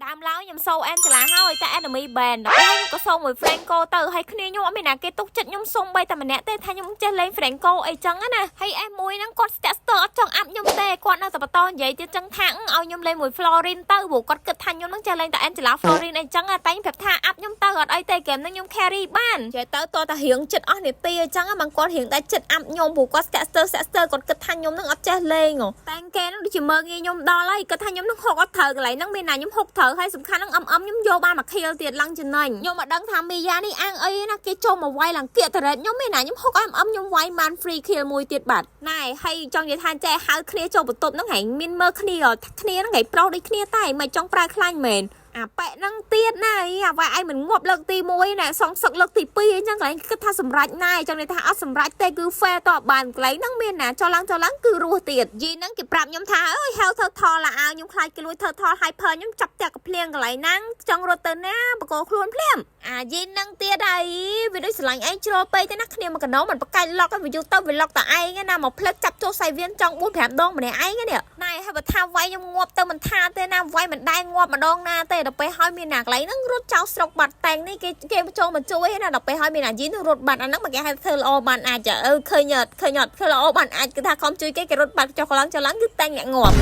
តាមឡើយខ្ញុំសូអែនចលាហើយតែ enemy band ដល់ខ្ញុំក៏សូមួយ Franco ទៅហើយគ្នាខ្ញុំអត់មានណាគេទុកចិត្តខ្ញុំសូមបីតែម្នាក់ទេថាខ្ញុំចេះលេង Franco អីចឹងណាហើយ M1 ហ្នឹងគាត់ staster អត់ចង់អាប់ខ្ញុំទេគាត់នៅតែបន្តនិយាយទៀតចឹងថាឲ្យខ្ញុំលេងមួយ Florin ទៅព្រោះគាត់គិតថាខ្ញុំនឹងចេះលេងតែ Angela Florin អីចឹងតែខ្ញុំប្រាប់ថាអាប់ខ្ញុំទៅអត់អីទេហ្គេមហ្នឹងខ្ញុំ carry បាននិយាយទៅតតែរៀងចិត្តអស់នាទីអញ្ចឹងហ្នឹងគាត់រៀងតែចិត្តអាប់ខ្ញុំព្រោះគាត់ staster គាត់គិតថាខ្ញុំនឹងអត់ចេះលេងតែគេនឹងដូចជាមើងងាយខ្ញុំដល់ហើយគាត់ថាខ្ញុំនឹងហុកអត់ត្រូវកន្លែងហ្នឹងមានណាខ្ញុំហុកត្រូវហើយសំខាន់ហ្នឹងខ្ញុំយកបានមកខៀលទៀតឡើងចំណេញខ្ញុំមកដឹងថាមីយ៉ានេះអាងអីណាគេចូលមកវាយឡើងគៀកតរ៉េតខ្ញុំមានណាខ្ញុំហុកខ្ញុំវាយបាន free kill មួយទៀតបាទណែហើយចង់និយាយថាចេះហៅគ្នាចូលបន្ទប់ហ្នឹងហែងមានមើលគ្នាហ្នឹងហែងប្រុសដូចគ្នាតែមិនចង់ប្រើខ្លាញ់មែនអាប៉ែហ្នឹងទៀតណាអាវាយឯងមិនងាប់លើកទី1ណាសងសឹកលើកទី2អញ្ចឹងកន្លែងគិតថាសម្រេចណាយចង់និយាយថាអត់សម្រេចទេគឺ fair តបបានកន្លែងហ្នឹងមានណាចូលឡើងគឺរស់ទៀតយីហ្នឹងគេប្រាប់ខ្ញុំថាអើយហៅធ្វើថលឡាអាវខ្ញុំខ្លាចគេលួចធ្វើថល hyper ខ្ញុំចាប់តាក់កភ្លៀងកន្លែងហ្នឹងចង់រត់ទៅណាបកខ្លួនភ្លាមអាយីហ្នឹងទៀតហើយវាដូចស្រឡាញ់ឯងជ្រុលពេកទេណាគ្នាមកកណោមិនបកាច់ឡុកឲ្យវាយូរទៅវាឡុកតែឯងណាមកផ្លិចចាប់ចូលសៃវៀនចង់4 5ដងម្នាក់ឯងនេះណែហើយបើថាវាយខ្ញុំងាប់ទៅមិនថាទេណាវាយមិនដែរងាប់ម្ដងណាទេដល់ពេលហើយមានណាកន្លែងហ្នឹងរត់ចោលស្រុកបាត់តែងនេះគេចូលមកជួយណាដល់ពេលហើយមានអាយីនឹងរត់បាត់អាហ្នឹងមកគេហៅធ្វើល្អបានអាចឃើញអត់ធ្វើល្អបានអាចគឺថាខំជួយគេរត់បាត់ចុះឡើងគឺតែងអ្នកងាប់